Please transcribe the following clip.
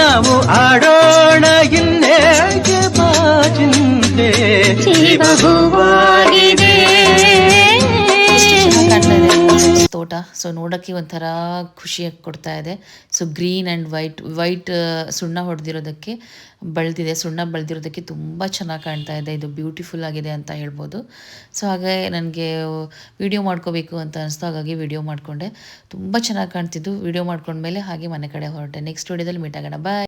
ನಾವು ಆಡೋಣ ಇನ್ನೇಕೆ ಬಾಚಿಂತೆ ಹೂವಾಗಿದೆ. ತೋಟ ಸೊ ನೋಡೋಕ್ಕೆ ಒಂಥರ ಖುಷಿಯಾಗಿ ಕೊಡ್ತಾ ಇದೆ. ಸೊ ಗ್ರೀನ್ ಆ್ಯಂಡ್ ವೈಟ್ ಸುಣ್ಣ ಹೊಡೆದಿರೋದಕ್ಕೆ ಸುಣ್ಣ ಬೆಳೆದಿರೋದಕ್ಕೆ ತುಂಬ ಚೆನ್ನಾಗಿ ಕಾಣ್ತಾ ಇದೆ. ಇದು ಬ್ಯೂಟಿಫುಲ್ ಆಗಿದೆ ಅಂತ ಹೇಳ್ಬೋದು. ಸೊ ಹಾಗೆ ನನಗೆ ವಿಡಿಯೋ ಮಾಡ್ಕೋಬೇಕು ಅಂತ ಅನಿಸ್ತು, ಹಾಗಾಗಿ ವಿಡಿಯೋ ಮಾಡಿಕೊಂಡೆ. ತುಂಬ ಚೆನ್ನಾಗಿ ಕಾಣ್ತಿದ್ದು. ವಿಡಿಯೋ ಮಾಡ್ಕೊಂಡ್ಮೇಲೆ ಹಾಗೆ ಮನೆ ಕಡೆ ಹೊರಟೆ. ನೆಕ್ಸ್ಟ್ ವಿಡಿಯೋದಲ್ಲಿ ಮೀಟ್ ಆಗೋಣ. ಬಾಯ್.